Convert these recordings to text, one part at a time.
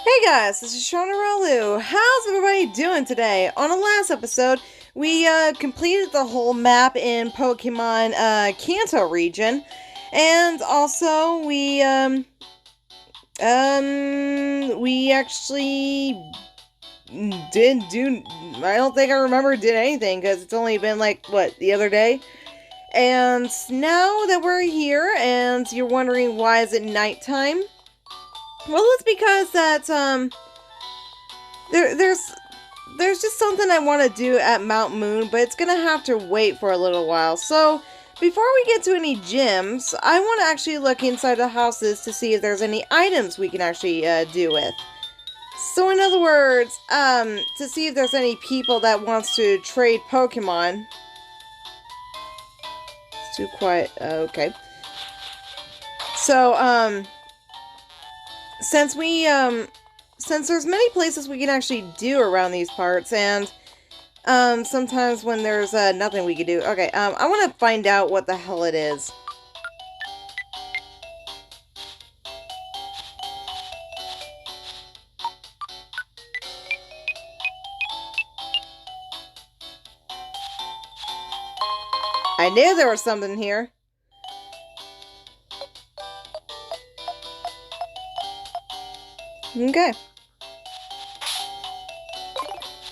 Hey guys, this is Shauna Ralu. How's everybody doing today? On the last episode, we completed the whole map in Pokemon Kanto region, and also we actually did do. I don't think I remember did anything because it's only been like what the other day. And now that we're here, and you're wondering why is it nighttime? Well, it's because that there's just something I want to do at Mount Moon, but it's gonna have to wait for a little while. So before we get to any gyms, I want to actually look inside the houses to see if there's any items we can actually do with. So in other words, to see if there's any people that wants to trade Pokemon. It's too quiet. Okay. So since there's many places we can actually do around these parts, and sometimes when there's nothing we can do. Okay, I want to find out what the hell it is. I knew there was something here. Okay.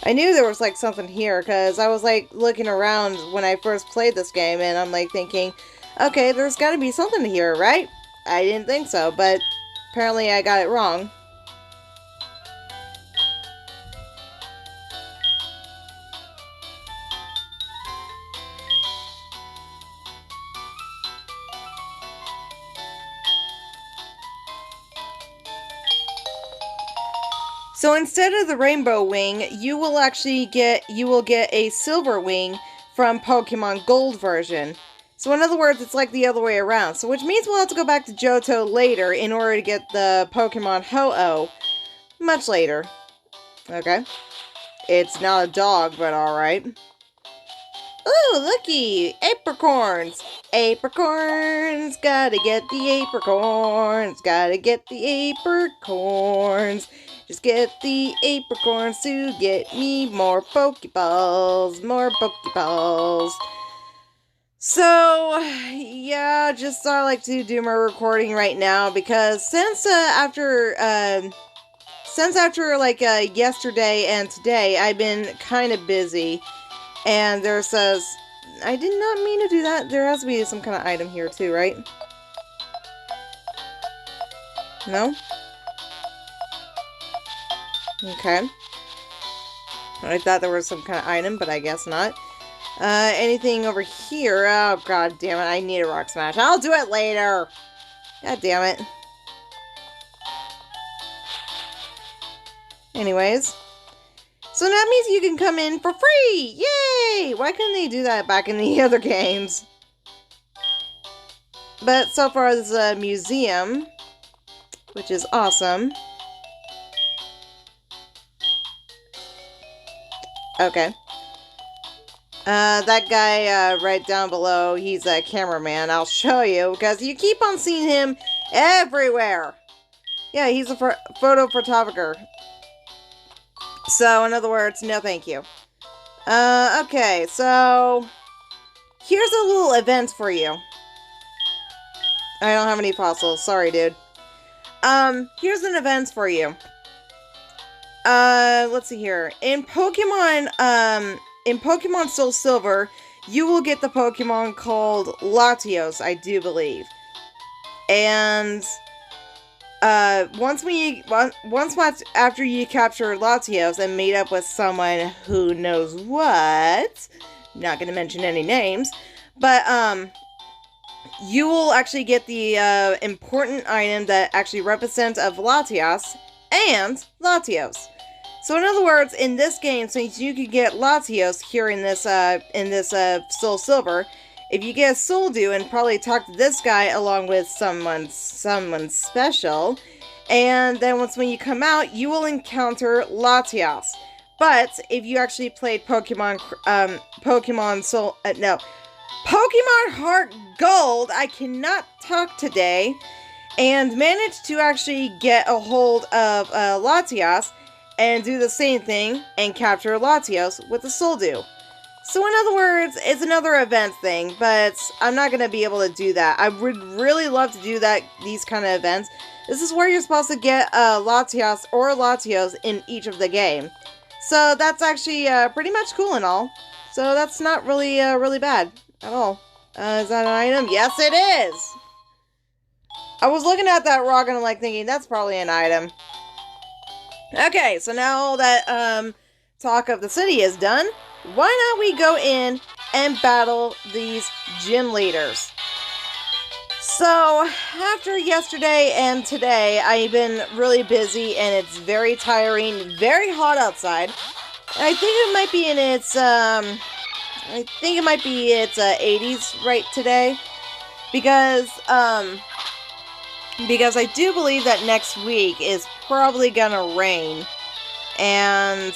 I knew there was like something here because I was like looking around when I first played this game and I'm like thinking, okay, there's got to be something here, right? I didn't think so, but apparently I got it wrong. So instead of the rainbow wing, you will get a silver wing from Pokemon Gold version. So in other words, it's like the other way around. So which means we'll have to go back to Johto later in order to get the Pokemon Ho-Oh. Much later. Okay. It's not a dog, but alright. Ooh, looky! Apricorns! Apricorns! Gotta get the apricorns! Gotta get the apricorns! Just get the apricorns to get me more Pokeballs. More Pokeballs. So, yeah, just I like to do my recording right now because since after like yesterday and today, I've been kind of busy. And there says, I did not mean to do that. There has to be some kind of item here too, right? No? Okay. I thought there was some kind of item, but I guess not. Anything over here? Oh, god damn it. I need a rock smash. I'll do it later. God damn it. Anyways. So that means you can come in for free! Yay! Why couldn't they do that back in the other games? But so far there's a museum, which is awesome. Okay. That guy right down below, he's a cameraman. I'll show you, because you keep on seeing him everywhere. Yeah, he's a photo photographer. So, in other words, no thank you. Okay, so here's a little event for you. I don't have any fossils. Sorry, dude. Here's an event for you. Let's see here. In Pokemon SoulSilver, you will get the Pokemon called Latios, I do believe. And once after you capture Latios and meet up with someone who knows what, I'm not going to mention any names, but you will actually get the important item that actually represents of Latias and Latios. So in other words, in this game, since you can get Latios here in this SoulSilver, if you get a Soul Dew and probably talk to this guy along with someone special, and then when you come out, you will encounter Latias. But if you actually played Pokemon Heart Gold, I cannot talk today. and managed to actually get a hold of Latios and do the same thing and capture Latios with the Soul Dew. So in other words, it's another event thing, but I'm not going to be able to do that. I would really love to do these kind of events. This is where you're supposed to get Latios or Latios in each of the game. So that's actually pretty much cool and all. So that's not really really bad at all. Is that an item? Yes, it is! I was looking at that rock and I'm like thinking, that's probably an item. Okay, so now that talk of the city is done, why not we go in and battle these gym leaders? So, after yesterday and today, I've been really busy and it's very tiring, very hot outside. I think it might be in its, 80s right today. Because I do believe that next week is probably gonna rain. And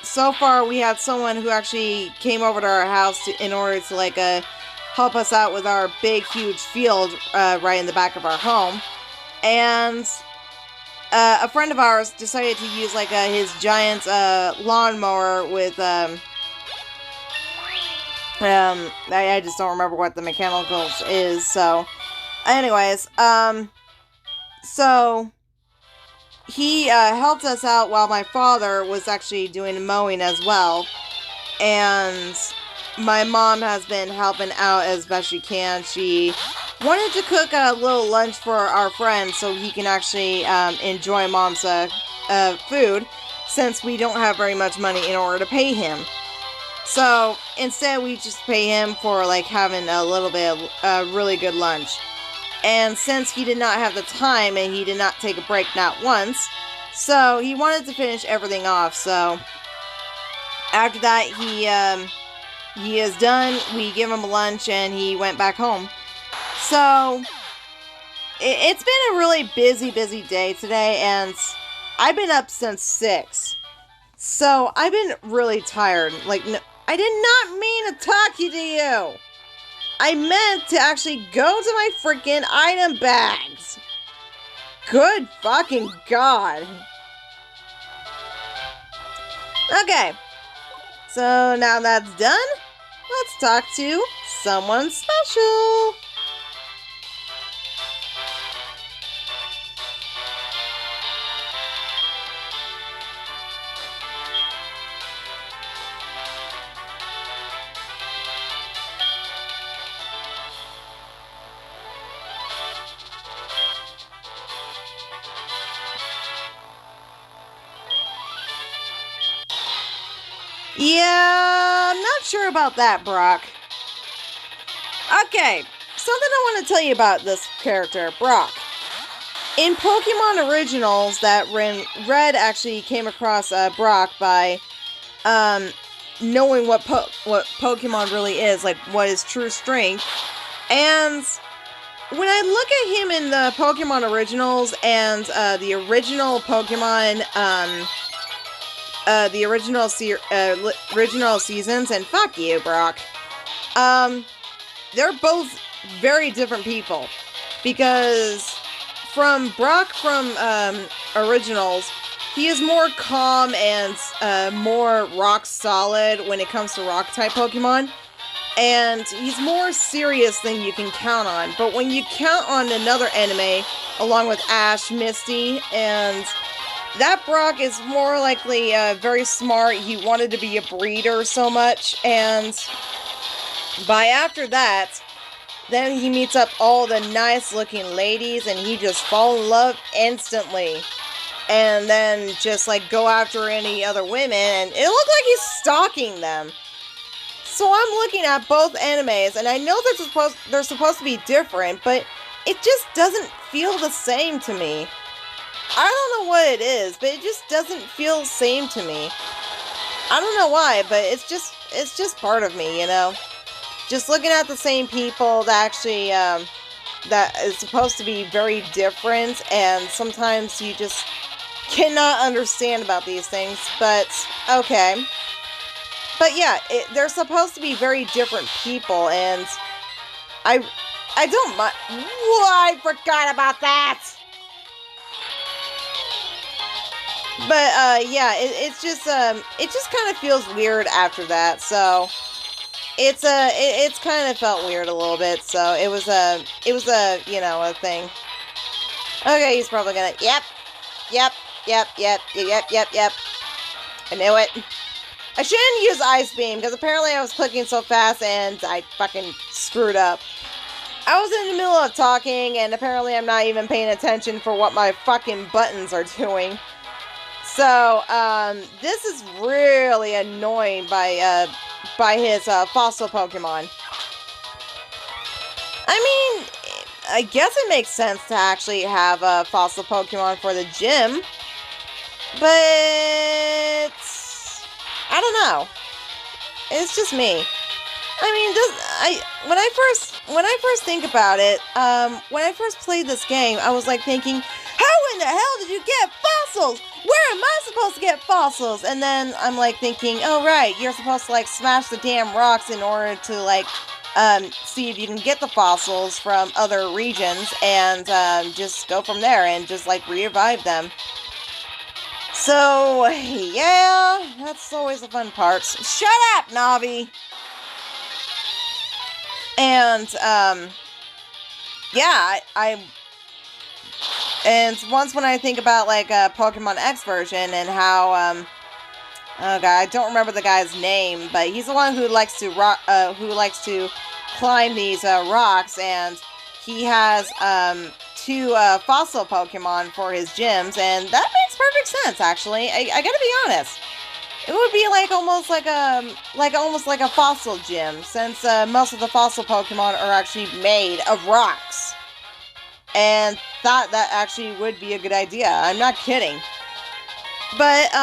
so far we had someone who actually came over to our house in order to like help us out with our big huge field right in the back of our home, and a friend of ours decided to use like his giant lawnmower with I just don't remember what the mechanicals is. So anyways, so he helped us out while my father was actually doing mowing as well. And my mom has been helping out as best she can. She wanted to cook a little lunch for our friend so he can actually enjoy mom's food, since we don't have very much money in order to pay him. So instead we just pay him for like having a little bit of really good lunch. And since he did not have the time and he did not take a break not once, so he wanted to finish everything off. So after that, he is done. We give him lunch and he went back home. So it's been a really busy day today, and I've been up since 6. So I've been really tired. Like, no, I did not mean to talk to you. I meant to actually go to my freaking item bags. Good fucking God. Okay. So now that's done, let's talk to someone special. Yeah, I'm not sure about that, Brock. Okay, something I want to tell you about this character, Brock. In Pokemon Originals, that Red actually came across Brock by knowing what Pokemon really is, like what his true strength. And when I look at him in the Pokemon Originals and the original Pokemon, the original seasons, and fuck you, Brock. They're both very different people, because from Brock from Originals, he is more calm and more rock solid when it comes to rock type Pokemon, and he's more serious than you can count on. But when you count on another anime, along with Ash, Misty, and that Brock is more likely very smart. He wanted to be a breeder so much, and by after that, then he meets up all the nice looking ladies and he just falls in love instantly. And then just like go after any other women, and it looked like he's stalking them. So I'm looking at both animes, and I know they're supposed to be different, but it just doesn't feel the same to me. I don't know what it is, but it just doesn't feel the same to me. I don't know why, but it's just part of me, you know? Just looking at the same people that actually, that is supposed to be very different, and sometimes you just cannot understand about these things, but okay. But yeah, they're supposed to be very different people, and I don't mind. Whoa, I forgot about that. But yeah, it's just it just kind of feels weird after that. So it's kind of felt weird a little bit. So it was a you know, a thing. Okay, he's probably gonna. Yep, yep, yep, yep, yep, yep, yep. I knew it. I shouldn't use Ice Beam, because apparently I was clicking so fast and I fucking screwed up. I was in the middle of talking, and apparently I'm not even paying attention for what my fucking buttons are doing. So, this is really annoying by his, fossil Pokemon. I mean, I guess it makes sense to actually have a fossil Pokemon for the gym, but I don't know. It's just me. I mean, when I first think about it, when I first played this game, I was like thinking, how in the hell did you get fossils? Where am I supposed to get fossils? And then I'm like thinking, oh right, you're supposed to like smash the damn rocks in order to like see if you can get the fossils from other regions and just go from there and just like revive them. So, yeah, that's always the fun part. Shut up, Navi! And, yeah, and once when I think about, like, Pokemon X version and how, oh god, I don't remember the guy's name, but he's the one who likes to climb these, rocks, and he has, two, fossil Pokemon for his gyms, and that makes perfect sense, actually. I gotta be honest. It would be like almost like a fossil gym, since most of the fossil Pokemon are actually made of rocks. And thought that actually would be a good idea. I'm not kidding. But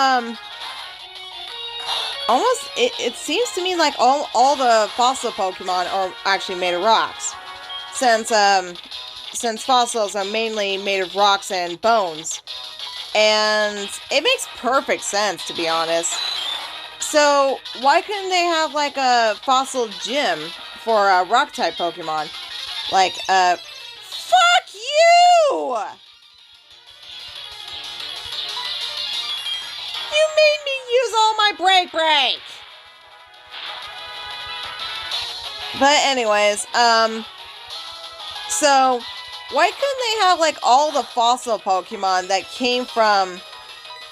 almost it seems to me like all the fossil Pokemon are actually made of rocks, since fossils are mainly made of rocks and bones. And it makes perfect sense, to be honest. So, why couldn't they have, like, a fossil gym for rock-type Pokemon? Like, fuck you! You made me use all my break! But anyways, so, why couldn't they have, like, all the fossil Pokemon that came from...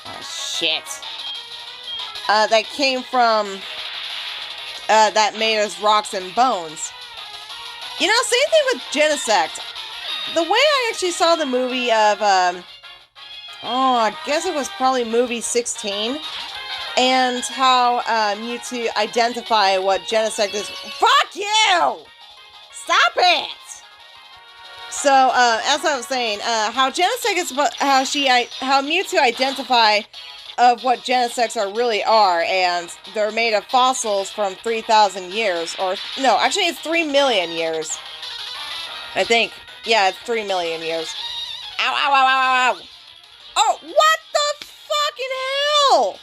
Oh, shit. That came from... that made us rocks and bones. You know, same thing with Genesect. The way I actually saw the movie of, I guess it was probably movie 16, and how, Mewtwo identify what Genesect is... Fuck you! Stop it! So, as I was saying, how Genesect is, how Mewtwo identify of what Genesects really are, and they're made of fossils from 3,000 years, or, no, actually it's 3 million years. I think. Yeah, it's 3 million years. Ow, ow, ow, ow, ow, ow! Oh, what the fucking hell?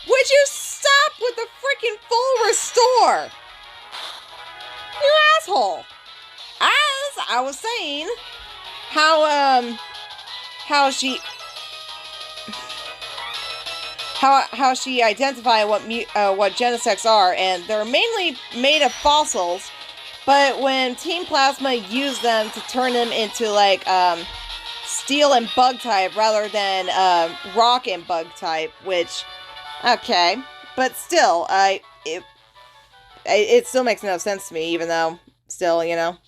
Would you stop with the freaking full restore? You asshole! As I was saying, how she identified what Genesects are, and they're mainly made of fossils, but when Team Plasma used them to turn them into, like, steel and bug type rather than rock and bug type, which, okay, but still, it still makes no sense to me, even though, still, you know.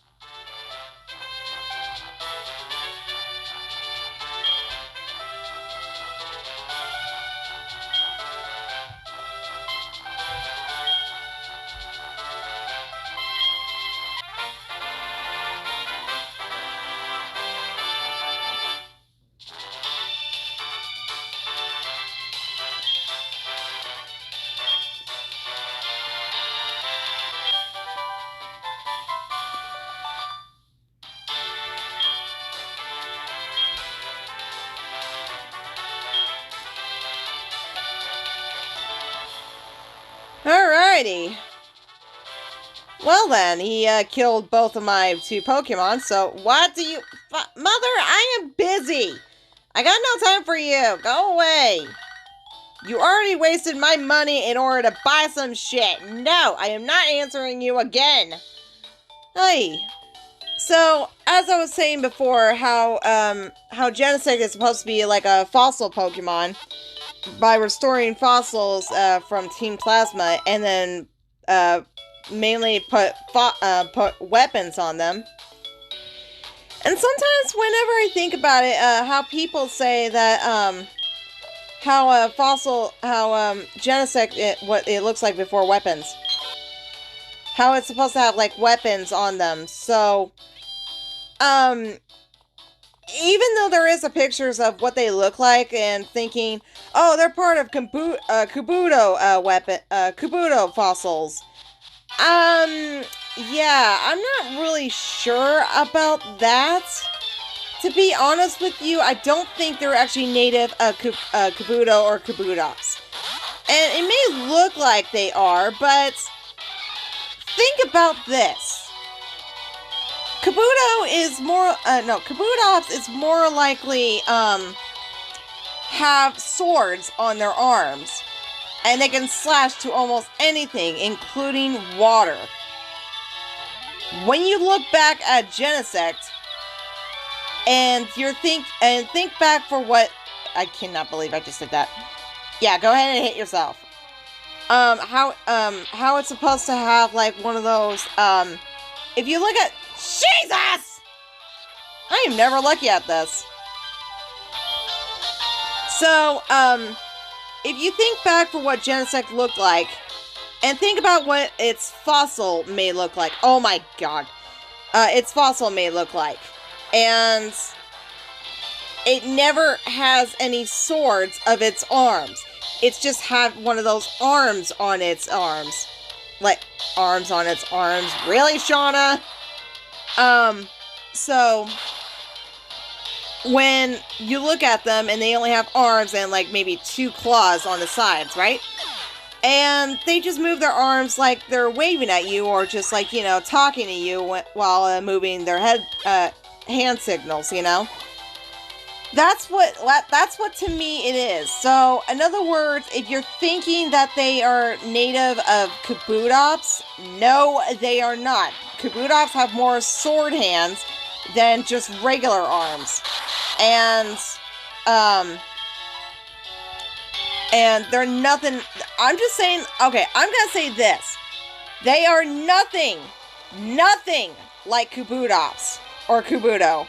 Alrighty. Well then, he killed both of my 2 Pokemon, so what do you... Mother, I am busy! I got no time for you! Go away! You already wasted my money in order to buy some shit! No, I am not answering you again! Hey. So, as I was saying before, how Genesect is supposed to be like a fossil Pokemon by restoring fossils from Team Plasma and then mainly put weapons on them. And sometimes whenever I think about it, how people say that how Genesect, what it looks like before weapons. How it's supposed to have like weapons on them. So even though there is a pictures of what they look like and thinking, oh, they're part of Kabuto fossils. Yeah, I'm not really sure about that. To be honest with you, I don't think they're actually native Kabuto or Kabutops. And it may look like they are, but think about this. Kabutops is more likely, have swords on their arms. And they can slash to almost anything, including water. When you look back at Genesect, and think back for what... I cannot believe I just did that. Yeah, go ahead and hit yourself. How it's supposed to have, like, one of those, if you look at... Jesus! I am never lucky at this. So, if you think back for what Genesect looked like, and think about what its fossil may look like. Oh my god. Its fossil may look like. And it never has any swords of its arms. It's just had one of those arms on its arms. Like, arms on its arms. Really, Shauna? So... when you look at them and they only have arms and like maybe 2 claws on the sides, right? And they just move their arms like they're waving at you or just like, you know, talking to you while moving their hand signals, you know? That's what to me it is. So, in other words, if you're thinking that they are native of Kabutops, no, they are not. Kabutops have more sword hands than just regular arms. And they're nothing... I'm just saying... Okay, I'm gonna say this. They are nothing like Kabutops or Kabuto.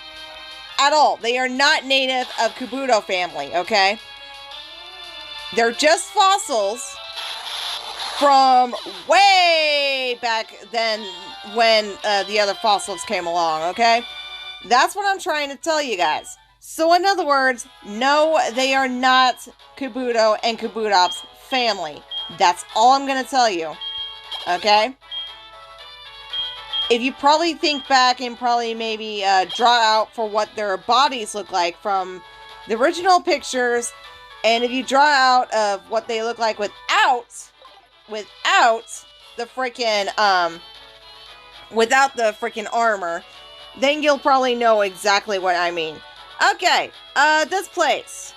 At all. They are not native of Kabuto family, okay? They're just fossils from way back then when the other fossils came along, okay? That's what I'm trying to tell you guys. So in other words, no, they are not Kabuto and Kabutops family. That's all I'm going to tell you. Okay? If you probably think back and probably maybe draw out for what their bodies look like from the original pictures, and if you draw out of what they look like without the freaking armor, then you'll probably know exactly what I mean. Okay, this place.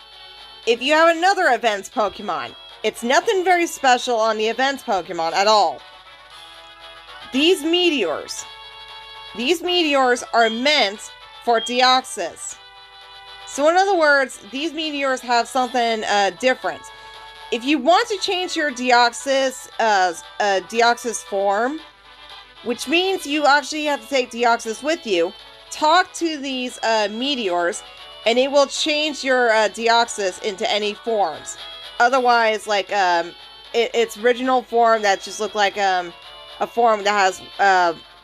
If you have another events Pokemon, it's nothing very special on the events Pokemon at all. These meteors are meant for Deoxys. So in other words, these meteors have something different. If you want to change your Deoxys form, which means you actually have to take Deoxys with you, talk to these meteors, and it will change your Deoxys into any forms. Otherwise, like its original form that just looked like a form that has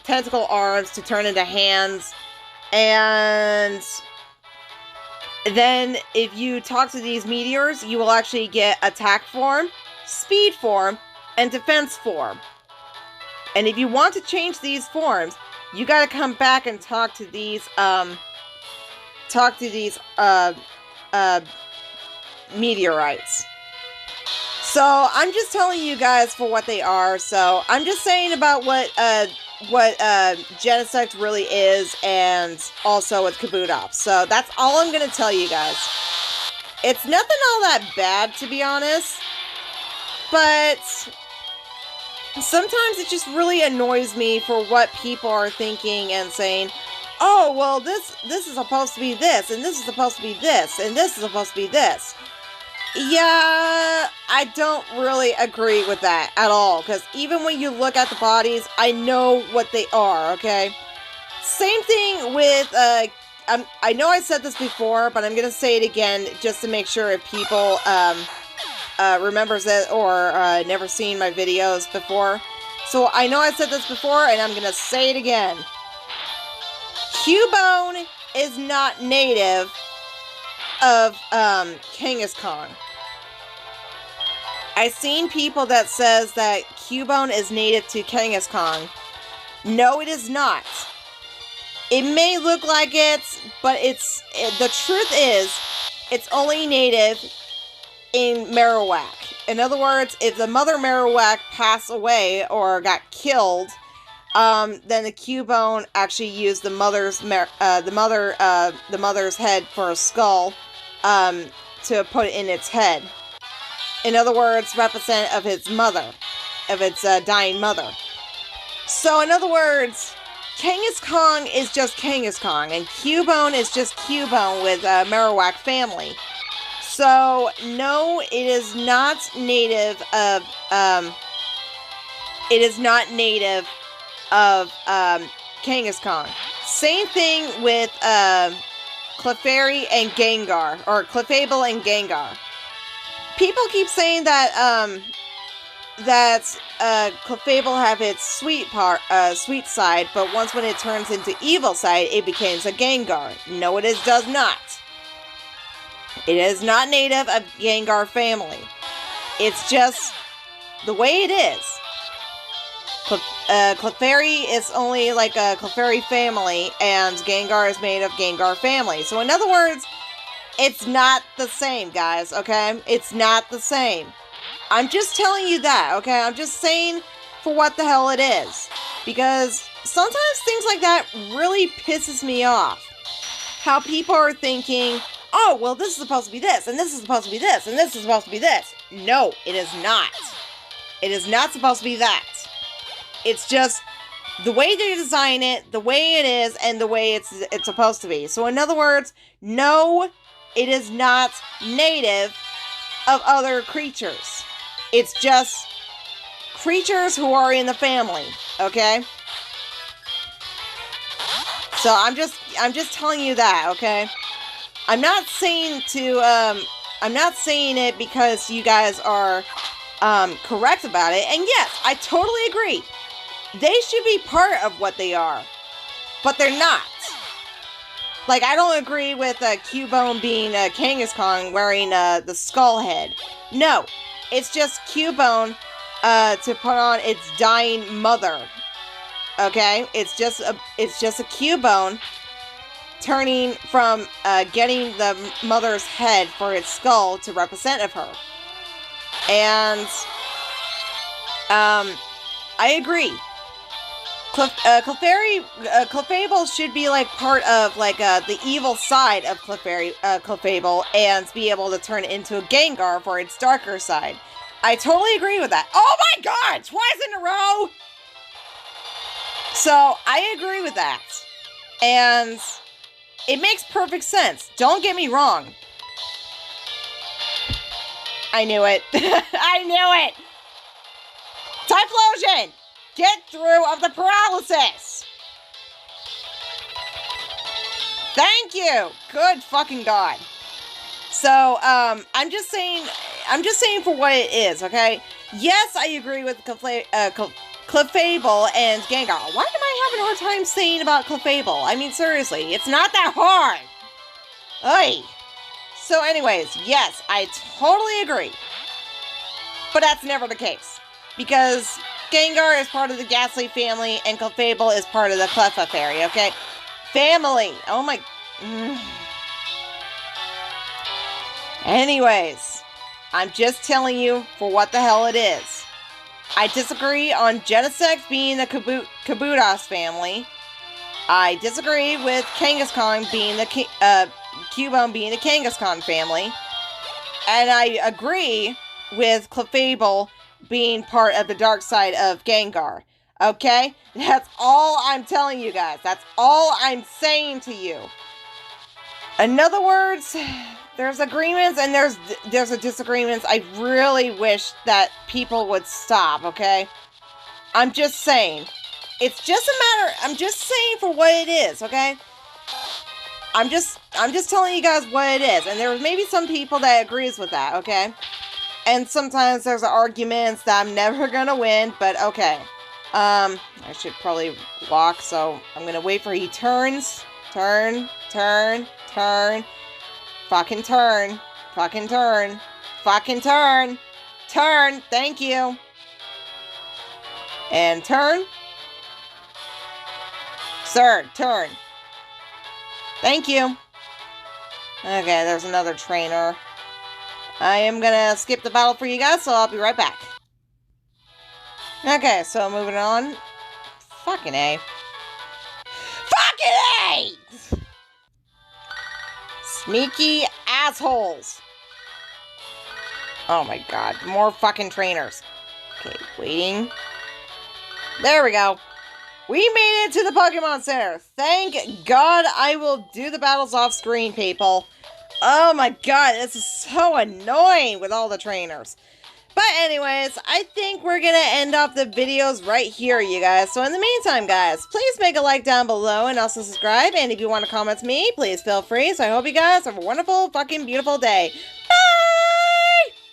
tentacle arms to turn into hands, and then if you talk to these meteors, you will actually get attack form, speed form, and defense form. And if you want to change these forms, you gotta come back and talk to these meteorites. So I'm just telling you guys for what they are. So I'm just saying about what Genesect really is, and also with Kabutops. So that's all I'm gonna tell you guys. It's nothing all that bad, to be honest, but sometimes it just really annoys me for what people are thinking and saying, oh, well, this is supposed to be this, and this is supposed to be this, and this is supposed to be this. Yeah, I don't really agree with that at all, because even when you look at the bodies, I know what they are, okay? Same thing with, I know I said this before, but I'm going to say it again just to make sure if people remembers it or never seen my videos before. So I know I said this before, and I'm going to say it again. Cubone is not native of Kangaskhan. I've seen people that says that Cubone is native to Kangaskhan. No, it is not. It may look like it, but the truth is, it's only native in Marowak. In other words, if the mother Marowak passed away or got killed, then the Cubone actually used the mother's head for a skull to put in its head. In other words, represent of its mother, of its dying mother. So, in other words, Kangaskhan is just Kangaskhan, and Cubone is just Cubone with Marowak family. So, no, it is not native of. It is not native of Kangaskhan. Same thing with Clefairy and Gengar, or Clefable and Gengar. People keep saying that Clefable have its sweet side, but once when it turns into evil side, it becomes a Gengar. No, it does not. It is not native of Gengar family. It's just the way it is. Clefairy is only like a Clefairy family, and Gengar is made of Gengar family. So in other words, it's not the same, guys, okay? It's not the same. I'm just telling you that, okay? I'm just saying for what the hell it is. Because sometimes things like that really pisses me off. How people are thinking, oh, well, this is supposed to be this, and this is supposed to be this, and this is supposed to be this. No, it is not. It is not supposed to be that. It's just the way they design it, the way it is, and the way it's supposed to be. So in other words, no, it is not native of other creatures. It's just creatures who are in the family, okay? So I'm just telling you that, okay? I'm not saying it because you guys are correct about it. And yes, I totally agree. They should be part of what they are, but they're not. Like, I don't agree with Cubone being Kangaskhan wearing the skull head. No, it's just Cubone to put on its dying mother. Okay, it's just a Cubone turning from getting the mother's head for its skull to represent of her. And I agree. Clefable should be like part of like the evil side of Clefable and be able to turn into a Gengar for its darker side. I totally agree with that. Oh my god! Twice in a row! So, I agree with that. And it makes perfect sense. Don't get me wrong. I knew it. I knew it! Typhlosion! Get through of the paralysis! Thank you! Good fucking god. So, I'm just saying for what it is, okay? Yes, I agree with Clefable and Gengar. Why am I having a hard time saying about Clefable? I mean, seriously, it's not that hard! Oy! So anyways, yes, I totally agree. But that's never the case. Because Gengar is part of the Ghastly family, and Clefable is part of the Clefairy, okay? Family! Oh my... Anyways, I'm just telling you for what the hell it is. I disagree on Genesect being a Kabuto's family. I disagree with Kangaskhan being the Cubone being the Kangaskhan family. And I agree with Clefable being part of the dark side of Gengar. Okay? That's all I'm telling you guys. That's all I'm saying to you. In other words, there's agreements and there's a disagreements. I really wish that people would stop, okay? I'm just saying. It's just a matter, I'm just saying for what it is, okay? I'm just telling you guys what it is. And there's maybe some people that agrees with that, okay? And sometimes there's arguments that I'm never gonna win, but okay. I should probably walk, so I'm gonna wait for he turns. Turn. Fucking turn. Turn, thank you. And turn. Sir, turn. Thank you. Okay, there's another trainer. I am gonna skip the battle for you guys, so I'll be right back. Okay, so moving on. Fucking A. Fucking A! Sneaky assholes. Oh my god, more fucking trainers. Okay, waiting. There we go. We made it to the Pokemon Center. Thank God I will do the battles off screen, people. Oh my god, this is so annoying with all the trainers. But anyways, I think we're going to end off the videos right here, you guys. So in the meantime, guys, please make a like down below and also subscribe. And if you want to comment to me, please feel free. So I hope you guys have a wonderful, fucking beautiful day. Bye!